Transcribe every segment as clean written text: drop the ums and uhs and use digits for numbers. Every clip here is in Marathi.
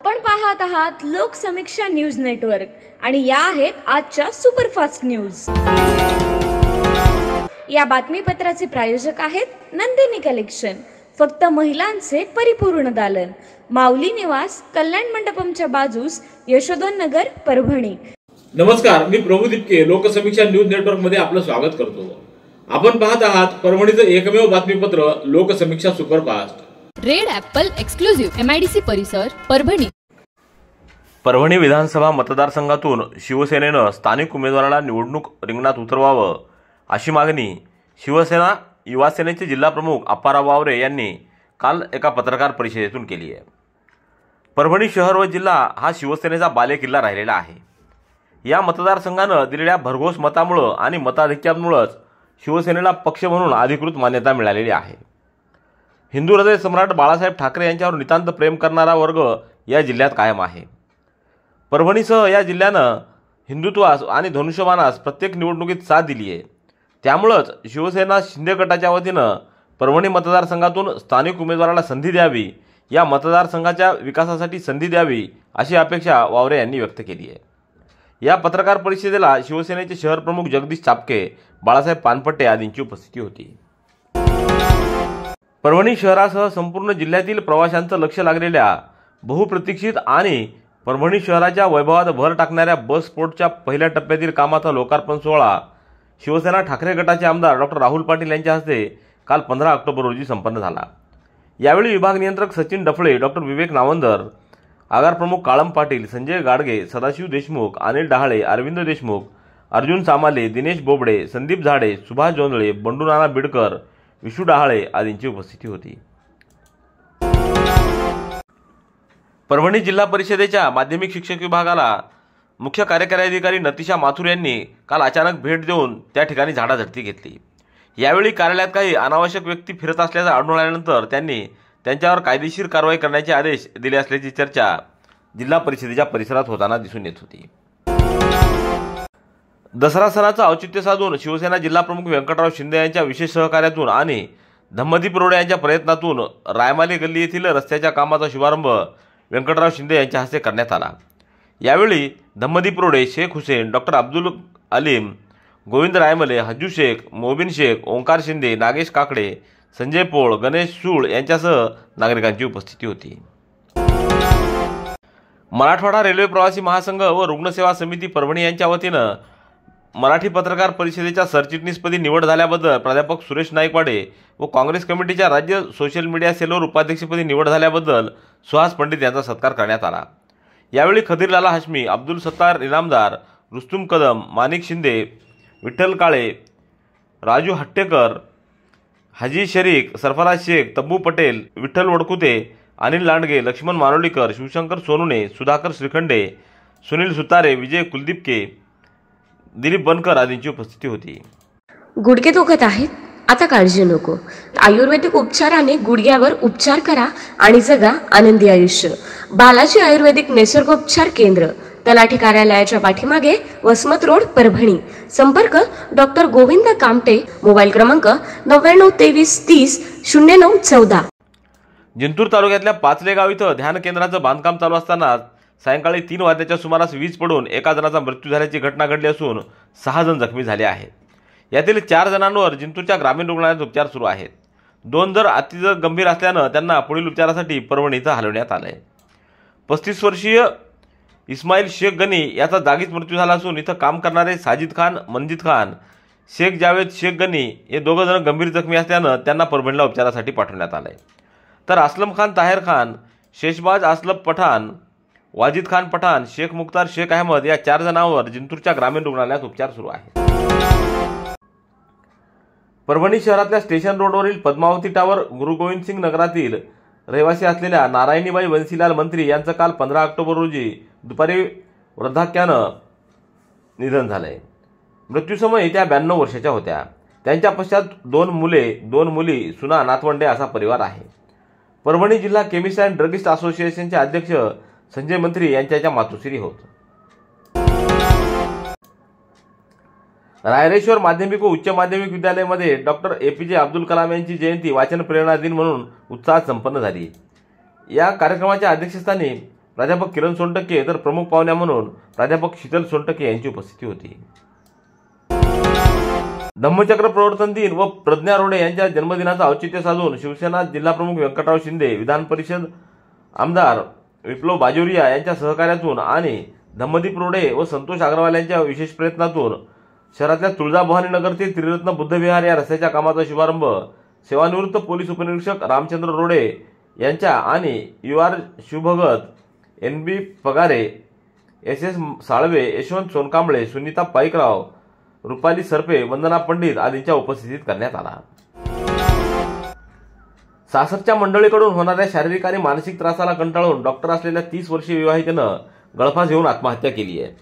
आपण पाहत आहात लोकसमीक्षा न्यूज नेटवर्क आणि या आहेत आजच्या सुपरफास्ट न्यूज। या बातमीपत्राचे प्रायोजक आहेत नंदिनी कलेक्शन, फक्त महिलांचे परिपूर्ण दालन, माऊली निवास, कल्याण मंडपमच्या बाजूस, यशोधन नगर, परभणी। नमस्कार, मी प्रभू दिपके लोकसमीक्षा न्यूज नेटवर्क मध्ये आपलं स्वागत करतो। आपण पाहत आहात परभणीचं एकमेव बातमीपत्र Loksamiksha superfast. Red Apple exclusive MIDC परिसर, परभणी। परभणी विधानसभा मतदारसंघातून शिवसेनेनं स्थानिक उमेदवाराला निवडणूक रिंगणात उतरवावं अशी मागणी शिवसेना युवा सेनेचे जिल्हाप्रमुख अप्पाराव वावरे यांनी काल एका पत्रकार परिषदेतून केली आहे। परभणी शहर व जिल्हा हा शिवसेनेचा बालेकिल्ला राहिलेला आहे। या मतदारसंघानं दिलेल्या भरघोस मतामुळे आणि मताधिक्यामुळेच शिवसेनेला पक्ष म्हणून अधिकृत मान्यता मिळालेली आहे। हिंदू हृदय सम्राट बाळासाहेब ठाकरे यांच्यावर नितांत प्रेम करणारा वर्ग या जिल्ह्यात कायम आहे। परभणीसह या जिल्ह्यानं हिंदुत्वास आणि धनुष्यबाणास प्रत्येक निवडणुकीत साथ दिली आहे। त्यामुळेच शिवसेना शिंदे गटाच्या वतीनं परभणी मतदारसंघातून स्थानिक उमेदवाराला संधी द्यावी, या मतदारसंघाच्या विकासासाठी संधी द्यावी अशी अपेक्षा वावरे यांनी व्यक्त केली आहे। या पत्रकार परिषदेला शिवसेनेचे शहर प्रमुख जगदीश चापके, बाळासाहेब पानपट्टे आदींची उपस्थिती होती। परभणी शहरासह संपूर्ण जिल्ह्यातील प्रवाशांचं लक्ष लागलेल्या बहुप्रतीक्षित आणि परभणी शहराच्या वैभवात भर टाकणाऱ्या बस स्पोर्टच्या पहिल्या टप्प्यातील कामाचा लोकार्पण सोहळा शिवसेना ठाकरे गटाचे आमदार डॉ. राहुल पाटील यांच्या हस्ते काल 15 ऑक्टोबर रोजी संपन्न झाला। यावेळी विभाग नियंत्रक सचिन डफळे, डॉ. विवेक नावंदर, आगार प्रमुख काळम पाटील, संजय गाडगे, सदाशिव देशमुख, अनिल डहाळे, अरविंद देशमुख, अर्जुन सामाले, दिनेश बोबडे, संदीप झाडे, सुभाष जोंधळे, बंडू नाना बिडकर, विशू डहाळे आदींची उपस्थिती होती। परभणी जिल्हा परिषदेच्या माध्यमिक शिक्षक विभागाला मुख्य कार्यकारी अधिकारी नतिशा माथुर यांनी काल अचानक भेट देऊन त्या ठिकाणी झाडाझडती घेतली। यावेळी कार्यालयात काही अनावश्यक व्यक्ती फिरत असल्याचं आढळून आल्यानंतर त्यांनी त्यांच्यावर कायदेशीर कारवाई करण्याचे आदेश दिले असल्याची चर्चा जिल्हा परिषदेच्या परिसरात होताना दिसून येत होती। दसरा सणाचं औचित्य साधून शिवसेना जिल्हाप्रमुख व्यंकटराव शिंदे यांच्या विशेष सहकार्यातून आणि धम्मदीप रोडे यांच्या प्रयत्नातून रायमाली गल्ली येथील रस्त्याच्या कामाचा शुभारंभ व्यंकटराव शिंदे यांच्या हस्ते करण्यात आला। यावेळी धम्मदीप रोडे, शेख हुसेन, डॉ. अब्दुल अलीम, गोविंद रायमले, हज्जू शेख, मोबिन शेख, ओंकार शिंदे, नागेश काकडे, संजय पोळ, गणेश सूळ यांच्यासह नागरिकांची उपस्थिती होती। मराठवाडा रेल्वे प्रवासी महासंघ व रुग्णसेवा समिती परभणी यांच्या वतीनं मराठी पत्रकार परिषदेच्या सरचिटणीसपदी निवड झाल्याबद्दल प्राध्यापक सुरेश नाईकवाडे व काँग्रेस कमिटीच्या राज्य सोशल मीडिया सेलवर उपाध्यक्षपदी निवड झाल्याबद्दल सुहास पंडित यांचा सत्कार करण्यात आला। यावेळी खदीरलाला हाशमी, अब्दुल सत्तार इनामदार, रुस्तुम कदम, माणिक शिंदे, विठ्ठल काळे, राजू हट्टेकर, हाजी शरीक, सरफराज शेख, तब्बू पटेल, विठ्ठल वडकुते, अनिल लांडगे, लक्ष्मण मारोलीकर, शिवशंकर सोनुने, सुधाकर श्रीखंडे, सुनील सुतारे, विजय कुलदीपके, दिलीप बनकर आदींची उपस्थिती होती। गुडघे दुखत आहेत? आता काळजी नको। आयुर्वेदिक उपचाराने गुडघ्यावर उपचार करा आणि जगा आनंदी आयुष्य। बालाजी आयुर्वेदिक निसर्गोपचार केंद्र, तलाठी कार्यालयाच्या पाठीमागे, वसमत रोड, परभणी। संपर्क डॉ. गोविंद कामटे, मोबाईल क्रमांक 9923300914। जिंतूर तालुक्यातल्या पाचलेगाव इथं ध्यान केंद्राचं बांधकाम चालू असताना सायंकाळी 3 वाजण्याच्या सुमारास वीज पडून एका जणाचा मृत्यू झाल्याची घटना घडली असून 6 जण जखमी झाले आहेत। यातील 4 जणांवर जिंतूरच्या ग्रामीण रुग्णालयात उपचार सुरू आहेत। 2 जण अतिगंभीर असल्यानं त्यांना पुढील उपचारासाठी परभणी इथं हलवण्यात आलंय। 35 वर्षीय इस्माईल शेख गनी याचा जागीच मृत्यू झाला असून इथं काम करणारे साजिद खान, मंजिद खान, शेख जावेद शेख गनी हे 2 जण गंभीर जखमी असल्यानं त्यांना परभणीला उपचारासाठी पाठवण्यात आलंय। तर असलम खान ताहेर खान, शेषबाज असलम पठाण, वाजिद खान पठाण, शेख मुख्तार शेख अहमद या 4 जणांवर जिंतूरच्या ग्रामीण रुग्णालयात उपचार सुरू आहेत। परभणी शहरातल्या स्टेशन रोडवरील पद्मावती टावर गुरु गोविंद सिंग नगरातील रहिवासी असलेल्या नारायणीबाई वंशीलाल मंत्री यांचं काल 15 ऑक्टोबर रोजी दुपारी वृद्धाक्यानं निधन झालंय। मृत्यूसमयी त्या 92 वर्षाच्या होत्या। त्यांच्या पश्चात 2 मुले, 2 मुली, सुना, नातवंडे असा परिवार आहे। परभणी जिल्हा केमिस्ट अँड ड्रगिस्ट असोसिएशनचे अध्यक्ष संजय मंत्री यांच्या मातोश्री होत। रायरेश्वर माध्यमिक व उच्च माध्यमिक विद्यालयामध्ये डॉ. APJ अब्दुल कलाम यांची जयंती वाचन प्रेरणा दिन म्हणून उत्साहात संपन्न झाली। या कार्यक्रमाच्या अध्यक्षस्थानी प्राध्यापक किरण सोनटक्के तर प्रमुख पाहुण्या म्हणून प्राध्यापक शीतल सोनटक्के यांची उपस्थिती होती. धम्मचक्र प्रवर्तन दिन व प्रज्ञा रोडे यांच्या जन्मदिनाचं औचित्य साधून शिवसेना जिल्हाप्रमुख व्यंकटराव शिंदे, विधान परिषद आमदार विप्लव बाजोरिया यांच्या सहकार्यातून आणि धम्मदीप रोडे व संतोष अग्रवाल यांच्या विशेष प्रयत्नातून शहरातल्या तुळजाभवानी नगर ते त्रिरत्न बुद्धविहार या रस्त्याच्या कामाचा शुभारंभ सेवानिवृत्त पोलीस उपनिरीक्षक रामचंद्र रोडे यांच्या आणि UR शिवभगत, NB Pagare, SS Salve, Yashwant Sonkamble, Sunita Paikrao, Rupali Sarpe, वंदना पंडित आदींच्या उपस्थितीत करण्यात आला. सासरच्या मंडळीकडून होणाऱ्या शारीरिक आणि मानसिक त्रासाला कंटाळून डॉक्टर असलेल्या 30 वर्षीय विवाहितेनं गळफास घेऊन आत्महत्या केली आहे.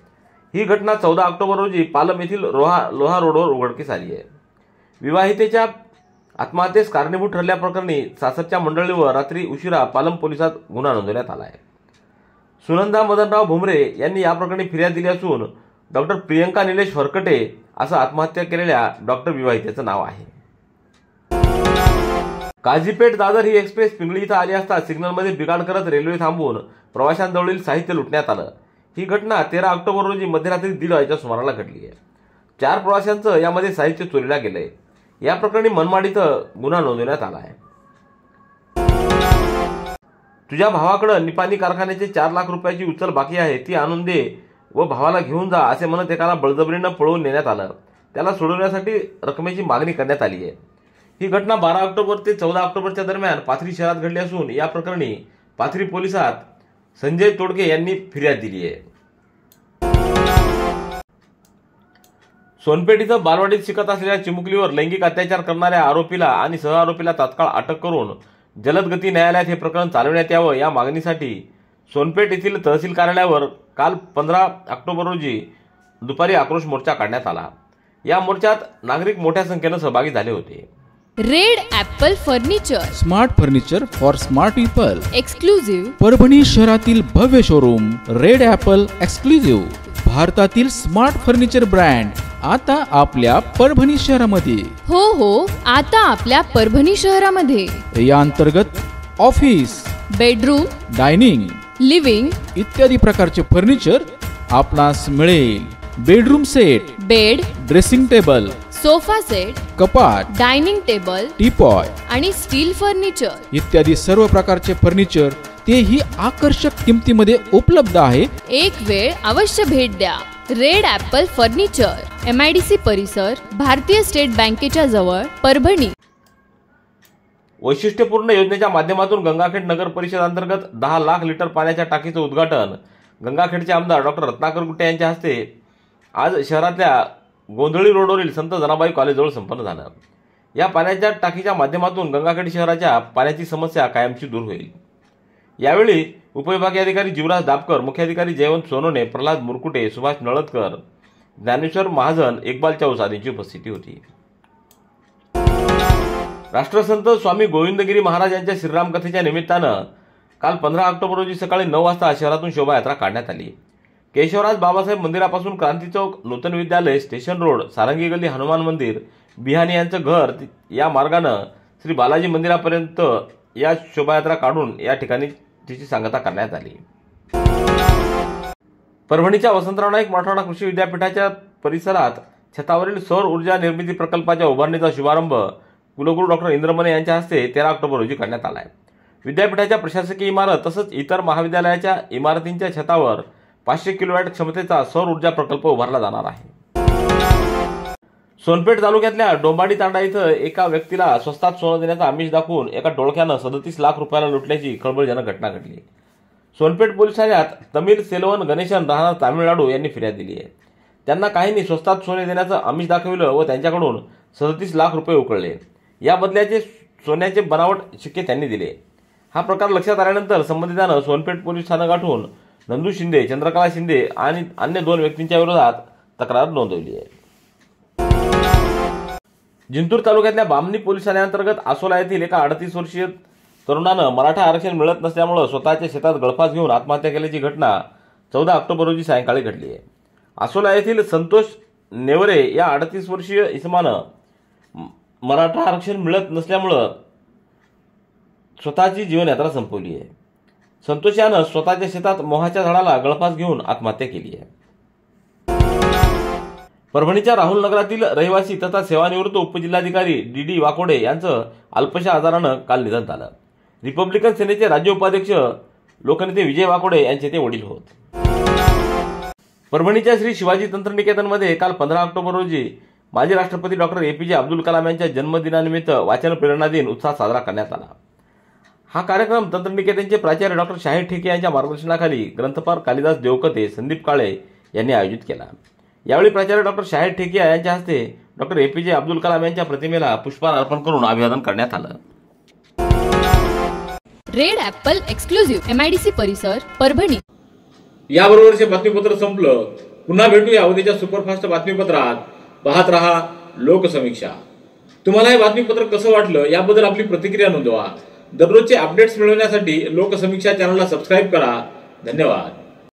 ही घटना 14 ऑक्टोबर रोजी पालम येथील लोहा रोडवर उघडकीस आली आहे. विवाहितेच्या आत्महत्येस कारणीभूत ठरल्याप्रकरणी सासरच्या मंडळीवर रात्री उशिरा पालम पोलिसात गुन्हा नोंदवण्यात आला आहे. सुनंदा मदनराव भुमरे यांनी या प्रकरणी फिर्याद दिली असून डॉक्टर प्रियंका निलेश फरकटे असं आत्महत्या केलेल्या डॉक्टर विवाहितेचं नाव आहे. काझीपेठ दादर ही एक्सप्रेस पिंगळी इथं आली असता सिग्नलमध्ये बिघाड करत रेल्वे थांबवून प्रवाशांजवळील साहित्य लुटण्यात आलं. ही घटना 13 ऑक्टोबर रोजी मध्यरात्री 1:30 वाजेच्या सुमाराला घडली आहे. 4 प्रवाशांचं यामध्ये साहित्य चोरीला गेलंय. या प्रकरणी मनमाड इथं गुन्हा नोंदवण्यात आला आहे. तुझ्या भावाकडे निपाणी कारखान्याचे 4 लाख रुपयाची उचल बाकी आहे, ती आणून दे व भावाला घेऊन जा असे म्हणत एकाला बळजबरीनं पळवून नेण्यात आलं. त्याला सोडवण्यासाठी रकमेची मागणी करण्यात आली आहे. ही घटना 12 ऑक्टोबर ते 14 ऑक्टोबरच्या दरम्यान पाथरी शहरात घडली असून या प्रकरणी पाथरी पोलिसात संजय तोडके यांनी फिर्याद दिली आहे. सोनपेठ इथं बालवाडीत शिकत असलेल्या चिमुकलीवर लैंगिक अत्याचार करणाऱ्या आरोपीला आणि सहआरोपीला तात्काळ अटक करून जलद गती न्यायालयात हे प्रकरण चालवण्यात यावं या मागणीसाठी सोनपेठ येथील तहसील कार्यालयावर काल 15 ऑक्टोबर रोजी दुपारी आक्रोश मोर्चा काढण्यात आला. या मोर्चात नागरिक मोठ्या संख्येनं सहभागी झाले होते. Red Apple furniture, smart furniture for smart people, exclusive Parbhani शहरातील भव्य शोरूम रेड ॲपल एक्सक्लुझिव्ह, भारतातील स्मार्ट फर्निचर ब्रँड आता आपल्या परभणी शहरामध्ये. हो, आता आपल्या परभणी शहरामध्ये. या अंतर्गत ऑफिस, बेडरूम, डायनिंग, लिव्हिंग इत्यादी प्रकारचे फर्निचर आपणास मिळेल. Bedroom set, bed, dressing table, sofa set, कपाट, डायनिंग टेबल, टीपॉय आणि स्टील फर्निचर इत्यादी सर्व प्रकारचे फर्निचर तेही आकर्षक किमतीमध्ये उपलब्ध आहे. एक वेळ अवश्य भेट द्या. रेड ॲपल फर्निचर, MIDC परिसर, भारतीय स्टेट बँकेच्या जवळ, परभणी. वैशिष्ट्यपूर्ण योजनेच्या माध्यमातून गंगाखेड नगर परिषद अंतर्गत 10 लाख लिटर पाण्याच्या टाकीचं उद्घाटन गंगाखेडचे आमदार डॉक्टर रत्नाकर गुट्टे यांच्या हस्ते आज शहरातल्या गोंधळी रोडवरील संत जनाबाई कॉलेजजवळ संपन्न झालं. या पाण्याच्या टाकीच्या माध्यमातून गंगाखेड शहराच्या पाण्याची समस्या कायमची दूर होईल. यावेळी उपविभागीय अधिकारी जीवराज दापकर, मुख्याधिकारी जयवंत सोनोने, प्रल्हाद मुरकुटे, सुभाष नळतकर, ज्ञानेश्वर महाजन, इक्बाल चौस आदींची उपस्थिती होती. राष्ट्रसंत स्वामी गोविंदगिरी महाराज यांच्या श्रीराम कथेच्या निमित्तानं काल 15 ऑक्टोबर रोजी सकाळी 9 वाजता शहरातून शोभायात्रा काढण्यात आली. केशवराज बाबासाहेब मंदिरापासून क्रांती चौक, नूतन विद्यालय, स्टेशन रोड, सारंगी गल्ली, हनुमान मंदिर, बिहानी यांचं घर या मार्गानं श्री बालाजी मंदिरापर्यंत या शोभायात्रा काढून या ठिकाणी तिची सांगता करण्यात आली. परभणीच्या वसंतराव नाईक मराठवाडा कृषी विद्यापीठाच्या परिसरात छतावरील सौर ऊर्जा निर्मिती प्रकल्पाच्या उभारणीचा शुभारंभ कुलगुरू डॉक्टर इंद्रमने यांच्या हस्ते 13 ऑक्टोबर रोजी करण्यात आला आहे. विद्यापीठाच्या प्रशासकीय इमारत तसंच इतर महाविद्यालयाच्या इमारतींच्या छतावर 500 किलोवॅट क्षमतेचा सौर ऊर्जा प्रकल्प उभारला जाणार आहे. सोनपेठ तालुक्यातल्या डोंबाडी तांडा इथं एका व्यक्तीला स्वस्तात सोनं देण्याचा आमिष दाखवून एका टोळक्यानं 37 लाख रुपयाला लुटल्याची खळबळजनक घटना घडली. सोनपेठ पोलीस ठाण्यात तमिल सेल्वन गणेशन राहणार तामिळनाडू यांनी फिर्याद दिली आहे. त्यांना काहींनी स्वस्तात सोने देण्याचं आमिष दाखविलं व त्यांच्याकडून 37 लाख रुपये उकळले. या बदल्याचे सोन्याचे बनावट शिक्के त्यांनी दिले. हा प्रकार लक्षात आल्यानंतर संबंधितानं सोनपेठ पोलीस ठाणं गाठून नंदू शिंदे, चंद्रकला शिंदे आणि अन्य 2 व्यक्तींच्या विरोधात तक्रार नोंदवली आहे. जिंतूर तालुक्यातल्या बामणी पोलीस ठाण्याअंतर्गत आसोला येथील एका 38 वर्षीय तरुणानं मराठा आरक्षण मिळत नसल्यामुळे स्वतःच्या शेतात गळफास घेऊन आत्महत्या केल्याची घटना 14 ऑक्टोबर रोजी सायंकाळी घडली आहे. आसोला येथील संतोष नेवरे या 38 वर्षीय इसमानं मराठा आरक्षण मिळत नसल्यामुळे स्वतःची जीवनयात्रा संपवली आहे. संतोष यानं स्वतःच्या शेतात मोहाच्या झाडाला गळफास घेऊन आत्महत्या केली आहे. परभणीच्या राहुल नगरातील रहिवासी तथा सेवानिवृत्त उपजिल्हाधिकारी डी वाकोडे यांचं अल्पशा आजारानं काल निधन झालं. रिपब्लिकन सेनेचे राज्य उपाध्यक्ष लोकनेते विजय वाकोडे यांचे ते वडील होत. परभणीच्या श्री शिवाजी तंत्रनिकेतनमध्ये काल 15 ऑक्टोबर रोजी माजी राष्ट्रपती डॉक्टर APJ अब्दुल कलाम यांच्या जन्मदिनानिमित्त वाचन प्रेरणा दिन उत्साहात साजरा करण्यात आला. हा कार्यक्रम तंत्रनिकेतनचे प्राचार्य डॉक्टर शाहीर ठेके यांच्या मार्गदर्शनाखाली ग्रंथपाल कालिदास देवकते, संदीप काळे यांनी आयोजित केला. यावेळी प्राचार्य डॉक्टर शाहीर ठेके यांच्या हस्ते डॉक्टर APJ अब्दुल कलाम यांच्या प्रतिमेला पुष्पहार अर्पण करून अभिवादन करण्यात आलं. रेड ॲपल एक्सक्लुझिव्ह MIDC परिसर परभणी. याबरोबरचे बातमीपत्र संपलं. पुन्हा भेटूया उद्याच्या सुपरफास्ट बातमीपत्रात. पाहत रहा लोकसमीक्षा. तुम्हाला हे बातमीपत्र कसं वाटलं याबद्दल आपली प्रतिक्रिया नोंदवा. दररोजचे अपडेट्स मिळवण्यासाठी लोकसमीक्षा चॅनलला सबस्क्राईब करा. धन्यवाद.